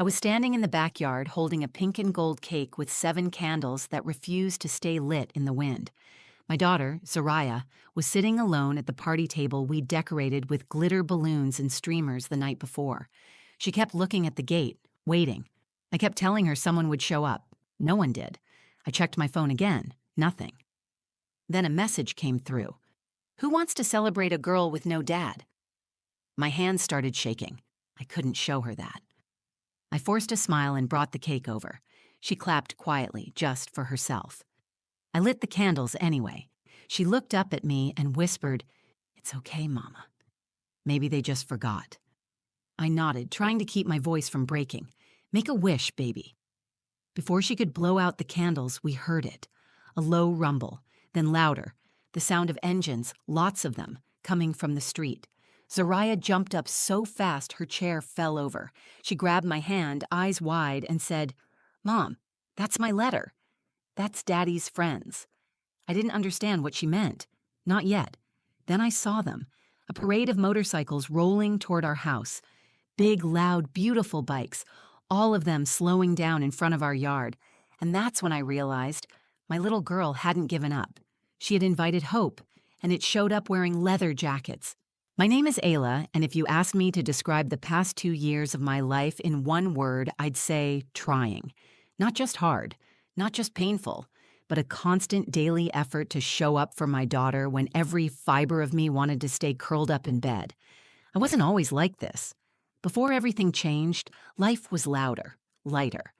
I was standing in the backyard holding a pink and gold cake with 7 candles that refused to stay lit in the wind. My daughter, Zariah, was sitting alone at the party table we decorated with glitter balloons and streamers the night before. She kept looking at the gate, waiting. I kept telling her someone would show up. No one did. I checked my phone again. Nothing. Then a message came through. Who wants to celebrate a girl with no dad? My hands started shaking. I couldn't show her that. I forced a smile and brought the cake over. She clapped quietly, just for herself. I lit the candles anyway. She looked up at me and whispered, "It's okay, Mama." Maybe they just forgot. I nodded, trying to keep my voice from breaking. "Make a wish, baby." Before she could blow out the candles, we heard it. A low rumble, then louder, the sound of engines, lots of them, coming from the street. Zariah jumped up so fast her chair fell over. She grabbed my hand, eyes wide, and said, "Mom, that's my letter. That's Daddy's friends." I didn't understand what she meant. Not yet. Then I saw them. A parade of motorcycles rolling toward our house. Big, loud, beautiful bikes, all of them slowing down in front of our yard. And that's when I realized my little girl hadn't given up. She had invited hope, and it showed up wearing leather jackets. My name is Ayla, and if you asked me to describe the past 2 years of my life in one word, I'd say trying. Not just hard, not just painful, but a constant daily effort to show up for my daughter when every fiber of me wanted to stay curled up in bed. I wasn't always like this. Before everything changed, life was louder, lighter.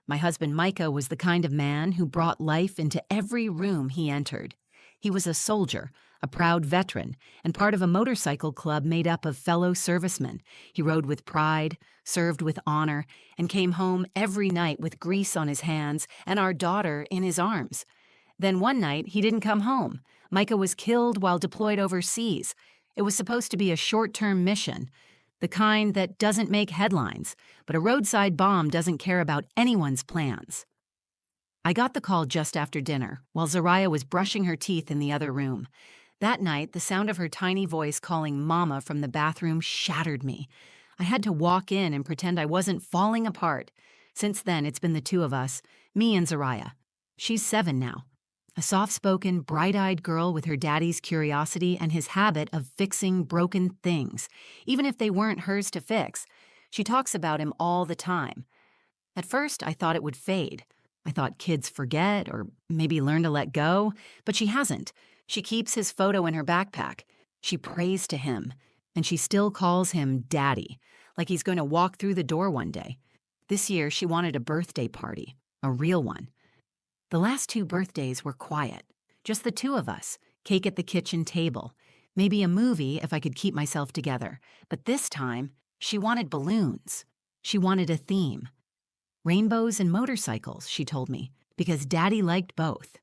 My husband Micah was the kind of man who brought life into every room he entered. He was a soldier, a proud veteran, and part of a motorcycle club made up of fellow servicemen. He rode with pride, served with honor, and came home every night with grease on his hands and our daughter in his arms. Then one night, he didn't come home. Micah was killed while deployed overseas. It was supposed to be a short-term mission, the kind that doesn't make headlines, but a roadside bomb doesn't care about anyone's plans. I got the call just after dinner, while Zariah was brushing her teeth in the other room. That night, the sound of her tiny voice calling Mama from the bathroom shattered me. I had to walk in and pretend I wasn't falling apart. Since then, it's been the two of us, me and Zariah. She's 7 now. A soft-spoken, bright-eyed girl with her daddy's curiosity and his habit of fixing broken things, even if they weren't hers to fix. She talks about him all the time. At first, I thought it would fade. I thought kids forget or maybe learn to let go, but she hasn't. She keeps his photo in her backpack. She prays to him, and she still calls him Daddy, like he's going to walk through the door one day. This year, she wanted a birthday party, a real one. The last 2 birthdays were quiet, just the two of us, cake at the kitchen table, maybe a movie if I could keep myself together. But this time, she wanted balloons. She wanted a theme. Rainbows and motorcycles, she told me, because Daddy liked both.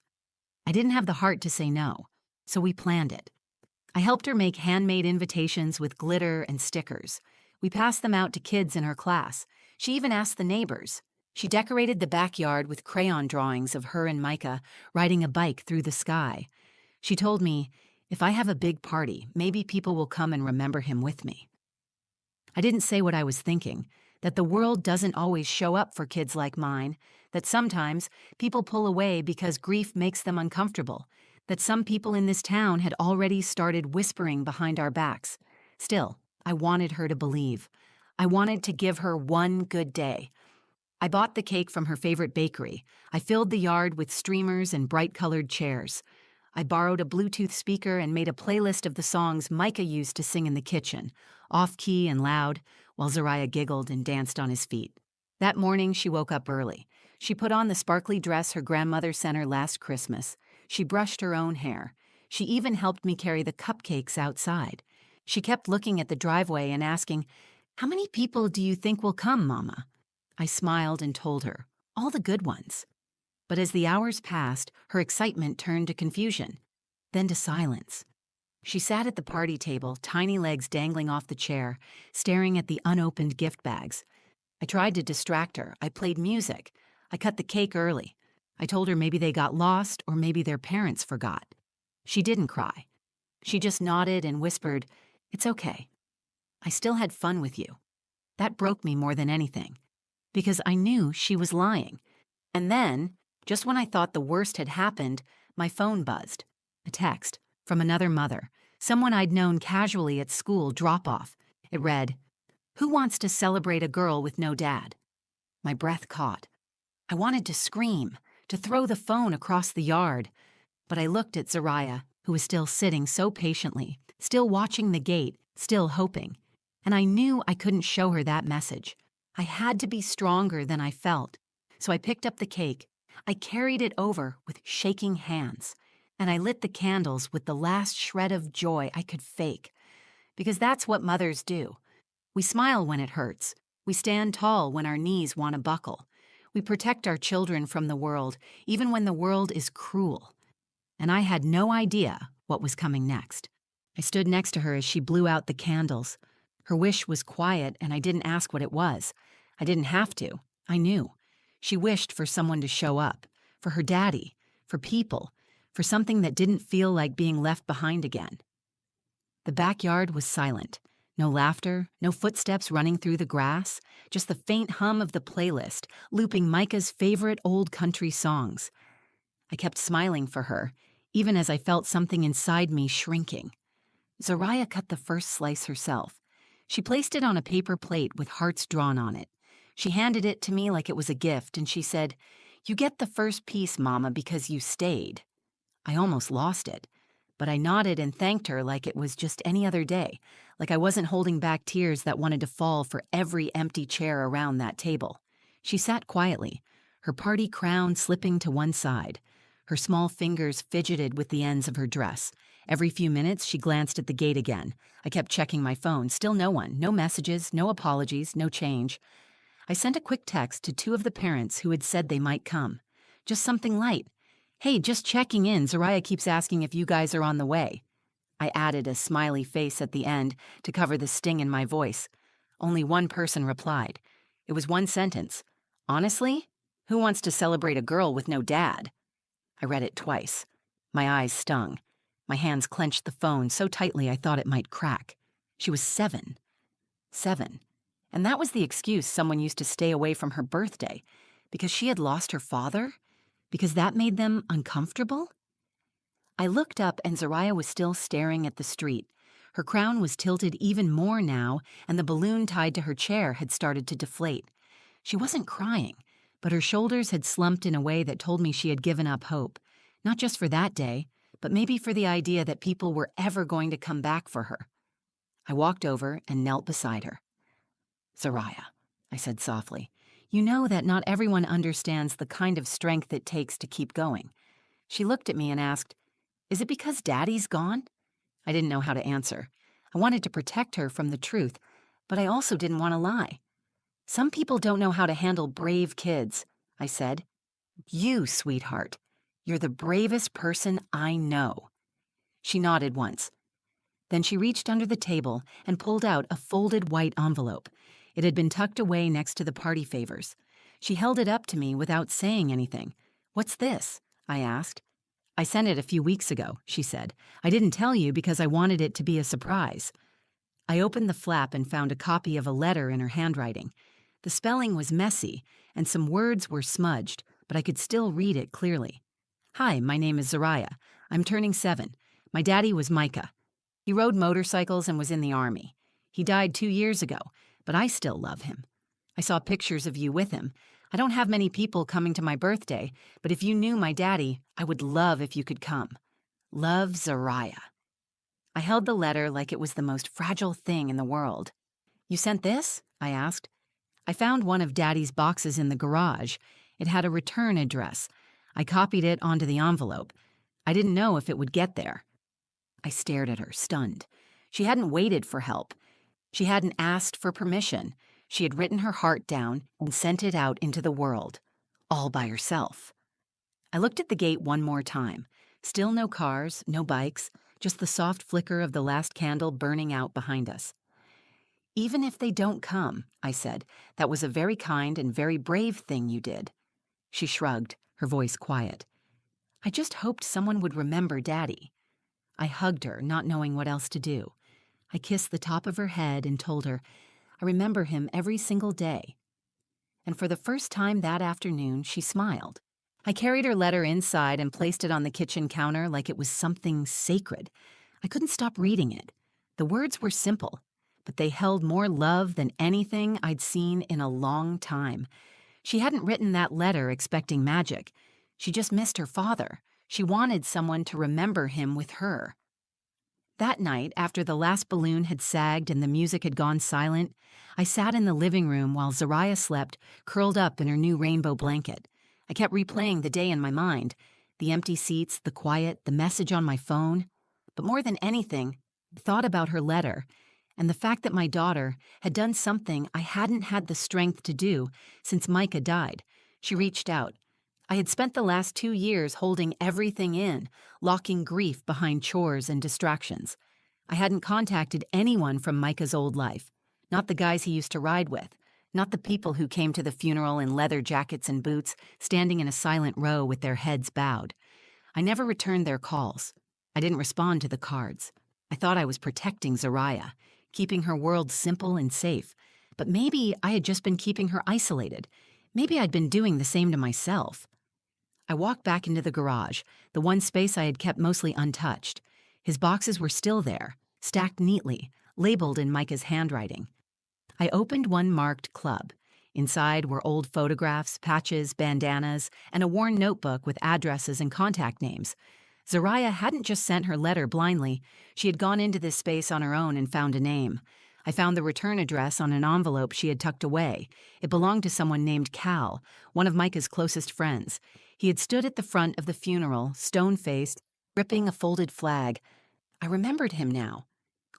I didn't have the heart to say no, so we planned it. I helped her make handmade invitations with glitter and stickers. We passed them out to kids in her class. She even asked the neighbors. She decorated the backyard with crayon drawings of her and Micah riding a bike through the sky. She told me, if I have a big party, maybe people will come and remember him with me. I didn't say what I was thinking, that the world doesn't always show up for kids like mine, that sometimes people pull away because grief makes them uncomfortable, that some people in this town had already started whispering behind our backs. Still, I wanted her to believe. I wanted to give her one good day. I bought the cake from her favorite bakery. I filled the yard with streamers and bright-colored chairs. I borrowed a Bluetooth speaker and made a playlist of the songs Micah used to sing in the kitchen, off-key and loud, while Zariah giggled and danced on his feet. That morning, she woke up early. She put on the sparkly dress her grandmother sent her last Christmas. She brushed her own hair. She even helped me carry the cupcakes outside. She kept looking at the driveway and asking, "How many people do you think will come, Mama?" I smiled and told her, all the good ones. But as the hours passed, her excitement turned to confusion, then to silence. She sat at the party table, tiny legs dangling off the chair, staring at the unopened gift bags. I tried to distract her. I played music. I cut the cake early. I told her maybe they got lost or maybe their parents forgot. She didn't cry. She just nodded and whispered, "It's okay. I still had fun with you." That broke me more than anything. because I knew she was lying. And then, just when I thought the worst had happened, my phone buzzed. A text from another mother, someone I'd known casually at school drop off. It read, "Who wants to celebrate a girl with no dad?" My breath caught. I wanted to scream, to throw the phone across the yard. But I looked at Zariah, who was still sitting so patiently, still watching the gate, still hoping. And I knew I couldn't show her that message. I had to be stronger than I felt. So I picked up the cake. I carried it over with shaking hands. And I lit the candles with the last shred of joy I could fake. Because that's what mothers do. We smile when it hurts. We stand tall when our knees want to buckle. We protect our children from the world, even when the world is cruel. And I had no idea what was coming next. I stood next to her as she blew out the candles. Her wish was quiet, and I didn't ask what it was. I didn't have to. I knew. She wished for someone to show up, for her daddy, for people, for something that didn't feel like being left behind again. The backyard was silent. No laughter, no footsteps running through the grass, just the faint hum of the playlist, looping Micah's favorite old country songs. I kept smiling for her, even as I felt something inside me shrinking. Zariah cut the first slice herself. She placed it on a paper plate with hearts drawn on it. She handed it to me like it was a gift, and she said, "You get the first piece, Mama, because you stayed." I almost lost it, but I nodded and thanked her like it was just any other day, like I wasn't holding back tears that wanted to fall for every empty chair around that table. She sat quietly, her party crown slipping to one side. Her small fingers fidgeted with the ends of her dress. Every few minutes, she glanced at the gate again. I kept checking my phone. Still no one. No messages, no apologies, no change. I sent a quick text to two of the parents who had said they might come. Just something light. "Hey, just checking in. Zariah keeps asking if you guys are on the way." I added a smiley face at the end to cover the sting in my voice. Only one person replied. It was one sentence. "Honestly, who wants to celebrate a girl with no dad?" I read it twice. My eyes stung. My hands clenched the phone so tightly I thought it might crack. She was 7. 7. And that was the excuse someone used to stay away from her birthday. Because she had lost her father? Because that made them uncomfortable? I looked up and Zariah was still staring at the street. Her crown was tilted even more now, and the balloon tied to her chair had started to deflate. She wasn't crying, but her shoulders had slumped in a way that told me she had given up hope, not just for that day, but maybe for the idea that people were ever going to come back for her. I walked over and knelt beside her. "Zariah," I said softly, "you know that not everyone understands the kind of strength it takes to keep going." She looked at me and asked, "Is it because Daddy's gone?" I didn't know how to answer. I wanted to protect her from the truth, but I also didn't want to lie. "Some people don't know how to handle brave kids," I said. "You, sweetheart, you're the bravest person I know." She nodded once. Then she reached under the table and pulled out a folded white envelope. It had been tucked away next to the party favors. She held it up to me without saying anything. "What's this?" I asked. "I sent it a few weeks ago," she said. "I didn't tell you because I wanted it to be a surprise." I opened the flap and found a copy of a letter in her handwriting. The spelling was messy, and some words were smudged, but I could still read it clearly. "Hi, my name is Zariah. I'm turning 7. My daddy was Micah. He rode motorcycles and was in the Army. He died 2 years ago, but I still love him. I saw pictures of you with him. I don't have many people coming to my birthday, but if you knew my daddy, I would love if you could come. Love, Zariah." I held the letter like it was the most fragile thing in the world. "You sent this?" I asked. I found one of Daddy's boxes in the garage. It had a return address. I copied it onto the envelope. I didn't know if it would get there. I stared at her, stunned. She hadn't waited for help. She hadn't asked for permission. She had written her heart down and sent it out into the world, all by herself. I looked at the gate one more time. Still no cars, no bikes, just the soft flicker of the last candle burning out behind us. "Even if they don't come," I said, "that was a very kind and very brave thing you did." She shrugged, her voice quiet. "I just hoped someone would remember Daddy." I hugged her, not knowing what else to do. I kissed the top of her head and told her, "I remember him every single day." and for the first time that afternoon, she smiled. I carried her letter inside and placed it on the kitchen counter like it was something sacred. I couldn't stop reading it. The words were simple, but they held more love than anything I'd seen in a long time. She hadn't written that letter expecting magic. She just missed her father. She wanted someone to remember him with her. That night, after the last balloon had sagged and the music had gone silent, I sat in the living room while Zariah slept, curled up in her new rainbow blanket. I kept replaying the day in my mind, the empty seats, the quiet, the message on my phone. But more than anything, I thought about her letter and the fact that my daughter had done something I hadn't had the strength to do since Micah died. She reached out. I had spent the last 2 years holding everything in, locking grief behind chores and distractions. I hadn't contacted anyone from Micah's old life, not the guys he used to ride with, not the people who came to the funeral in leather jackets and boots, standing in a silent row with their heads bowed. I never returned their calls. I didn't respond to the cards. I thought I was protecting Zariah, keeping her world simple and safe. But maybe I had just been keeping her isolated. Maybe I'd been doing the same to myself. I walked back into the garage, the one space I had kept mostly untouched. His boxes were still there, stacked neatly, labeled in Micah's handwriting. I opened one marked club. Inside were old photographs, patches, bandanas, and a worn notebook with addresses and contact names. Zariah hadn't just sent her letter blindly. She had gone into this space on her own and found a name. I found the return address on an envelope she had tucked away. It belonged to someone named Cal, one of Micah's closest friends. He had stood at the front of the funeral, stone-faced, gripping a folded flag. I remembered him now.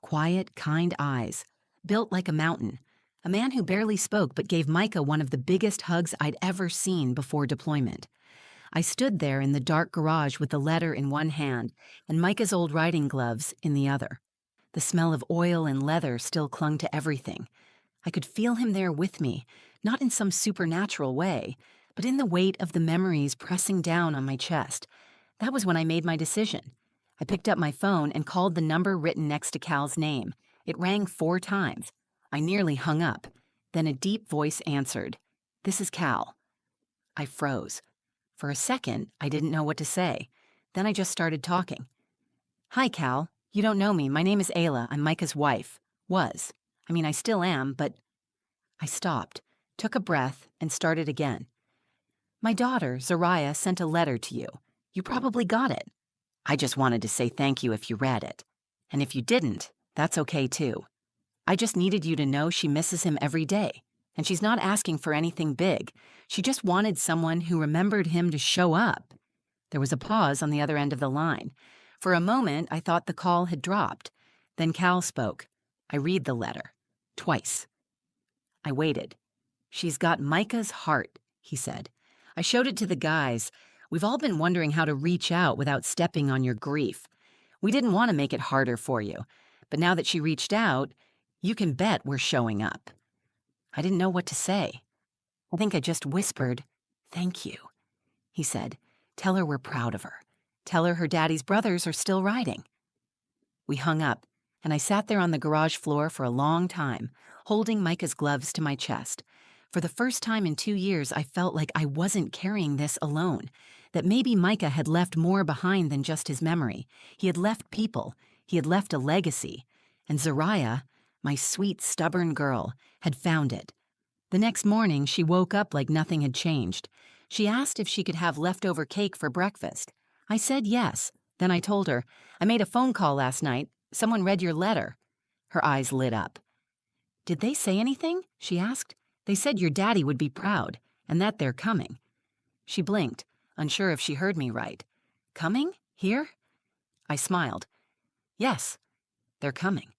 Quiet, kind eyes, built like a mountain. A man who barely spoke but gave Micah one of the biggest hugs I'd ever seen before deployment. I stood there in the dark garage with the letter in one hand and Micah's old riding gloves in the other. The smell of oil and leather still clung to everything. I could feel him there with me, not in some supernatural way, but in the weight of the memories pressing down on my chest. That was when I made my decision. I picked up my phone and called the number written next to Cal's name. It rang 4 times. I nearly hung up. Then a deep voice answered, "This is Cal." I froze. For a second, I didn't know what to say. Then I just started talking. "Hi, Cal. You don't know me. My name is Ayla. I'm Micah's wife. Was. I still am, but..." I stopped, took a breath, and started again. "My daughter, Zariah, sent a letter to you. You probably got it. I just wanted to say thank you if you read it. And if you didn't, that's okay too. I just needed you to know she misses him every day. And she's not asking for anything big. She just wanted someone who remembered him to show up." There was a pause on the other end of the line. For a moment, I thought the call had dropped. Then Cal spoke. "I read the letter. Twice." I waited. "She's got Micah's heart," he said. "I showed it to the guys. We've all been wondering how to reach out without stepping on your grief. We didn't want to make it harder for you. But now that she reached out, you can bet we're showing up." I didn't know what to say. I think I just whispered, "Thank you." He said, "Tell her we're proud of her. Tell her daddy's brothers are still riding." We hung up, and I sat there on the garage floor for a long time, holding Micah's gloves to my chest. For the first time in 2 years, I felt like I wasn't carrying this alone, that maybe Micah had left more behind than just his memory. He had left people. He had left a legacy. And Zariah, my sweet, stubborn girl, had found it. The next morning, she woke up like nothing had changed. She asked if she could have leftover cake for breakfast. I said yes. Then I told her, "I made a phone call last night. Someone read your letter." Her eyes lit up. "Did they say anything?" she asked. "They said your daddy would be proud, and that they're coming." She blinked, unsure if she heard me right. "Coming? Here?" I smiled. "Yes, they're coming."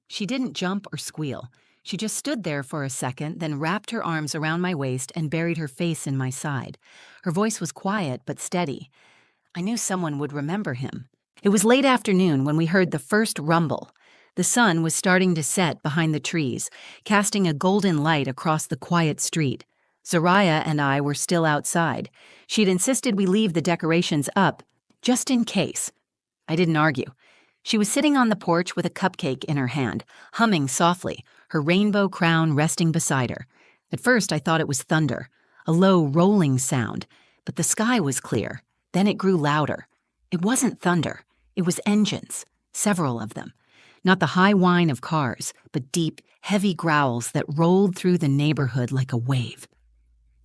She didn't jump or squeal. She just stood there for a second, then wrapped her arms around my waist and buried her face in my side. Her voice was quiet but steady. I knew someone would remember him. It was late afternoon when we heard the first rumble. The sun was starting to set behind the trees, casting a golden light across the quiet street. Zariah and I were still outside. She'd insisted we leave the decorations up, just in case. I didn't argue. She was sitting on the porch with a cupcake in her hand, humming softly, her rainbow crown resting beside her. At first, I thought it was thunder, a low, rolling sound, but the sky was clear. Then it grew louder. It wasn't thunder. It was engines, several of them. Not the high whine of cars, but deep, heavy growls that rolled through the neighborhood like a wave.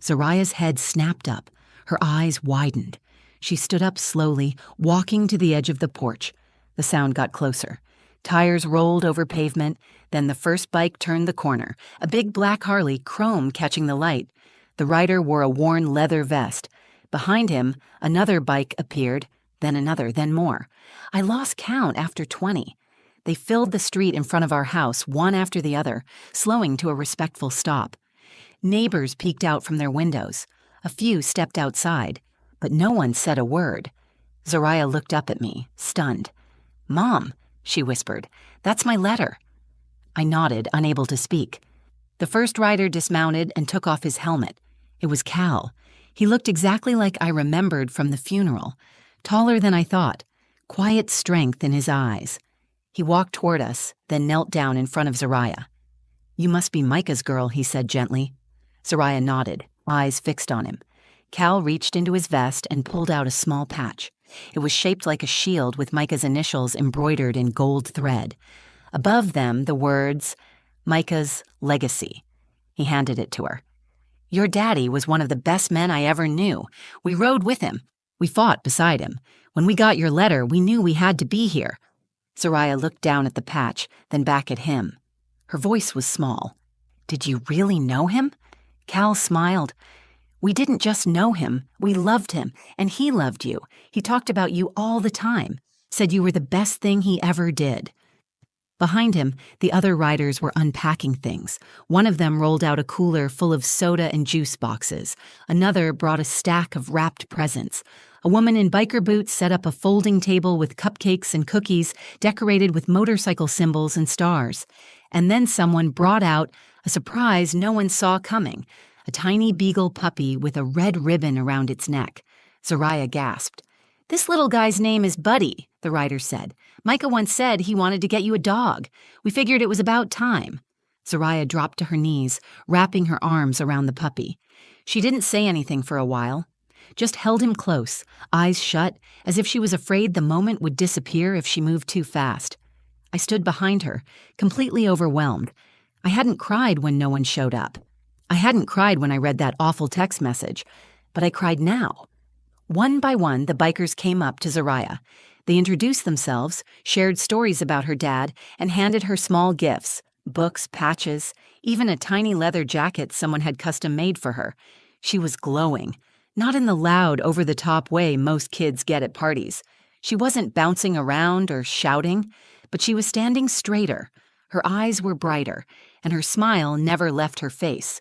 Zariah's head snapped up. Her eyes widened. She stood up slowly, walking to the edge of the porch. The sound got closer. Tires rolled over pavement, then the first bike turned the corner, a big black Harley, chrome catching the light. The rider wore a worn leather vest. Behind him, another bike appeared, then another, then more. I lost count after 20. They filled the street in front of our house, one after the other, slowing to a respectful stop. Neighbors peeked out from their windows. A few stepped outside, but no one said a word. Zariah looked up at me, stunned. "Mom," she whispered, "that's my letter." I nodded, unable to speak. The first rider dismounted and took off his helmet. It was Cal. He looked exactly like I remembered from the funeral, taller than I thought, quiet strength in his eyes. He walked toward us, then knelt down in front of Zariah. "You must be Micah's girl," he said gently. Zariah nodded, eyes fixed on him. Cal reached into his vest and pulled out a small patch. It was shaped like a shield with Micah's initials embroidered in gold thread. Above them, the words, "Micah's Legacy." He handed it to her. "Your daddy was one of the best men I ever knew. We rode with him. We fought beside him. When we got your letter, we knew we had to be here." Zariah looked down at the patch, then back at him. Her voice was small. "Did you really know him?" Cal smiled. "We didn't just know him. We loved him, and he loved you. He talked about you all the time, said you were the best thing he ever did." Behind him, the other riders were unpacking things. One of them rolled out a cooler full of soda and juice boxes. Another brought a stack of wrapped presents. A woman in biker boots set up a folding table with cupcakes and cookies decorated with motorcycle symbols and stars. And then someone brought out a surprise no one saw coming, a tiny beagle puppy with a red ribbon around its neck. Zariah gasped. "This little guy's name is Buddy," the rider said. "Micah once said he wanted to get you a dog. We figured it was about time." Zariah dropped to her knees, wrapping her arms around the puppy. She didn't say anything for a while, just held him close, eyes shut, as if she was afraid the moment would disappear if she moved too fast. I stood behind her, completely overwhelmed. I hadn't cried when no one showed up. I hadn't cried when I read that awful text message, but I cried now. One by one, the bikers came up to Zariah. They introduced themselves, shared stories about her dad, and handed her small gifts, books, patches, even a tiny leather jacket someone had custom made for her. She was glowing, not in the loud, over-the-top way most kids get at parties. She wasn't bouncing around or shouting, but she was standing straighter. Her eyes were brighter, and her smile never left her face.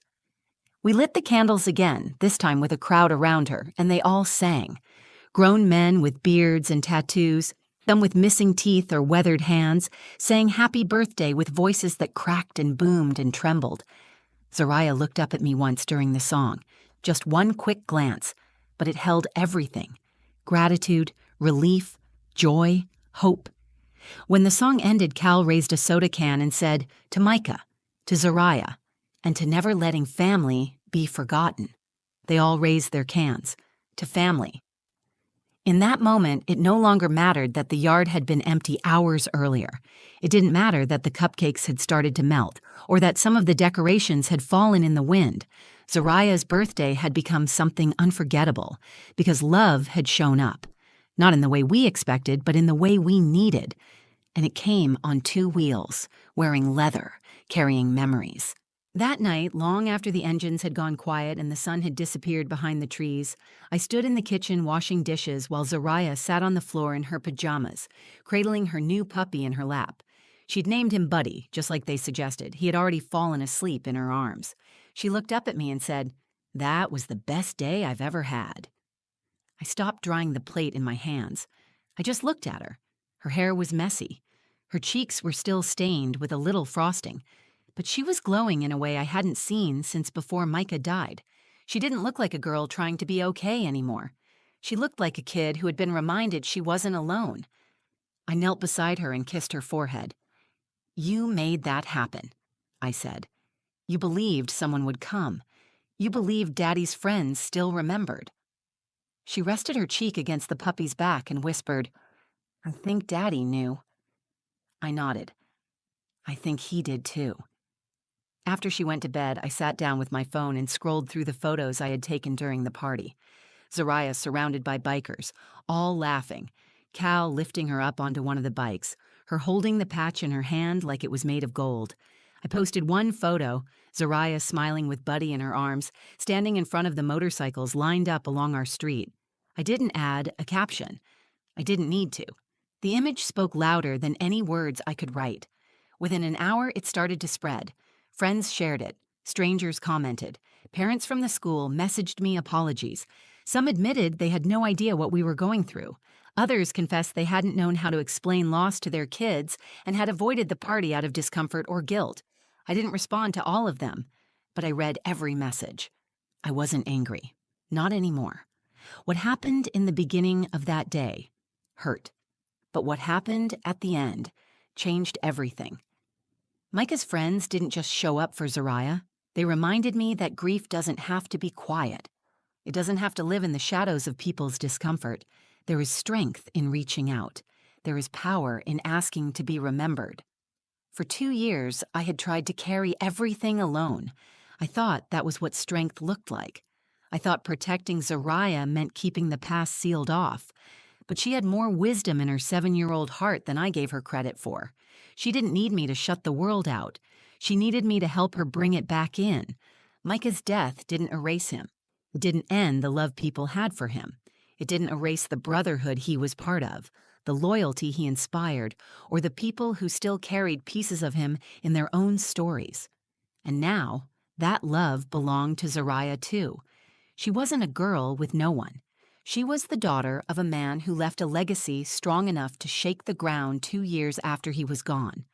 We lit the candles again, this time with a crowd around her, and they all sang. Grown men with beards and tattoos, some with missing teeth or weathered hands, sang happy birthday with voices that cracked and boomed and trembled. Zariah looked up at me once during the song, just one quick glance, but it held everything. Gratitude, relief, joy, hope. When the song ended, Cal raised a soda can and said, "To Micah, to Zariah, and to never letting family be forgotten." They all raised their cans. To family. In that moment, it no longer mattered that the yard had been empty hours earlier. It didn't matter that the cupcakes had started to melt, or that some of the decorations had fallen in the wind. Zariah's birthday had become something unforgettable, because love had shown up. Not in the way we expected, but in the way we needed. And it came on 2 wheels, wearing leather, carrying memories. That night, long after the engines had gone quiet and the sun had disappeared behind the trees, I stood in the kitchen washing dishes while Zariah sat on the floor in her pajamas, cradling her new puppy in her lap. She'd named him Buddy, just like they suggested. He had already fallen asleep in her arms. She looked up at me and said, "That was the best day I've ever had." I stopped drying the plate in my hands. I just looked at her. Her hair was messy. Her cheeks were still stained with a little frosting. But she was glowing in a way I hadn't seen since before Micah died. She didn't look like a girl trying to be okay anymore. She looked like a kid who had been reminded she wasn't alone. I knelt beside her and kissed her forehead. "You made that happen," I said. You believed someone would come. You believed Daddy's friends still remembered. She rested her cheek against the puppy's back and whispered, "I think Daddy knew." I nodded. I think he did too. After she went to bed, I sat down with my phone and scrolled through the photos I had taken during the party. Zariah surrounded by bikers, all laughing. Cal lifting her up onto one of the bikes, her holding the patch in her hand like it was made of gold. I posted one photo, Zariah smiling with Buddy in her arms, standing in front of the motorcycles lined up along our street. I didn't add a caption. I didn't need to. The image spoke louder than any words I could write. Within an hour, it started to spread. Friends shared it. Strangers commented. Parents from the school messaged me apologies. Some admitted they had no idea what we were going through. Others confessed they hadn't known how to explain loss to their kids and had avoided the party out of discomfort or guilt. I didn't respond to all of them, but I read every message. I wasn't angry. Not anymore. What happened in the beginning of that day hurt. But what happened at the end changed everything. Micah's friends didn't just show up for Zariah. They reminded me that grief doesn't have to be quiet. It doesn't have to live in the shadows of people's discomfort. There is strength in reaching out. There is power in asking to be remembered. For 2 years, I had tried to carry everything alone. I thought that was what strength looked like. I thought protecting Zariah meant keeping the past sealed off. But she had more wisdom in her 7-year-old heart than I gave her credit for. She didn't need me to shut the world out. She needed me to help her bring it back in. Micah's death didn't erase him. It didn't end the love people had for him. It didn't erase the brotherhood he was part of, the loyalty he inspired, or the people who still carried pieces of him in their own stories. And now, that love belonged to Zariah too. She wasn't a girl with no one. She was the daughter of a man who left a legacy strong enough to shake the ground 2 years after he was gone.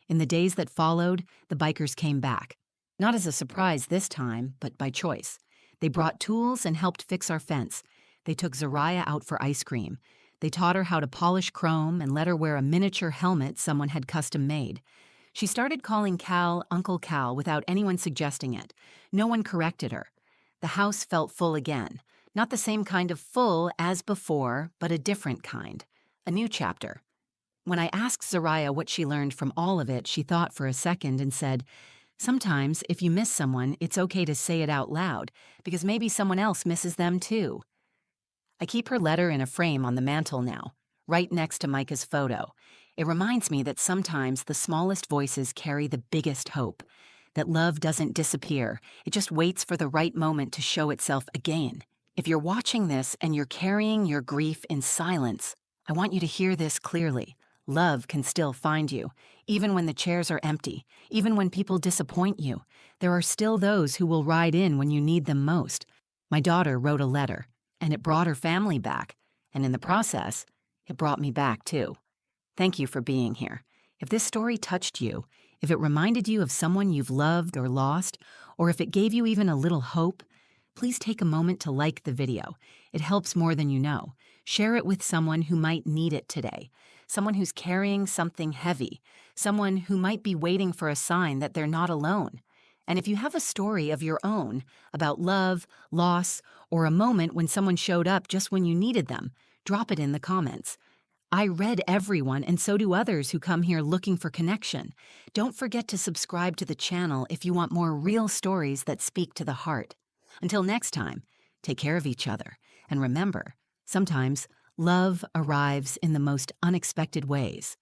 In the days that followed, the bikers came back. Not as a surprise this time, but by choice. They brought tools and helped fix our fence. They took Zariah out for ice cream. They taught her how to polish chrome and let her wear a miniature helmet someone had custom made. She started calling Cal Uncle Cal without anyone suggesting it. No one corrected her. The house felt full again. Not the same kind of full as before, but a different kind. A new chapter. When I asked Zariah what she learned from all of it, she thought for a second and said, "Sometimes, if you miss someone, it's okay to say it out loud, because maybe someone else misses them too." I keep her letter in a frame on the mantle now, right next to Micah's photo. It reminds me that sometimes the smallest voices carry the biggest hope, that love doesn't disappear, it just waits for the right moment to show itself again. If you're watching this and you're carrying your grief in silence, I want you to hear this clearly. Love can still find you, even when the chairs are empty, even when people disappoint you. There are still those who will ride in when you need them most. My daughter wrote a letter, and it brought her family back, and in the process, it brought me back too. Thank you for being here. If this story touched you, if it reminded you of someone you've loved or lost, or if it gave you even a little hope, please take a moment to like the video. It helps more than you know. Share it with someone who might need it today, someone who's carrying something heavy, someone who might be waiting for a sign that they're not alone. And if you have a story of your own about love, loss, or a moment when someone showed up just when you needed them, drop it in the comments. I read everyone, and so do others who come here looking for connection. Don't forget to subscribe to the channel if you want more real stories that speak to the heart. Until next time, take care of each other. And remember, sometimes love arrives in the most unexpected ways.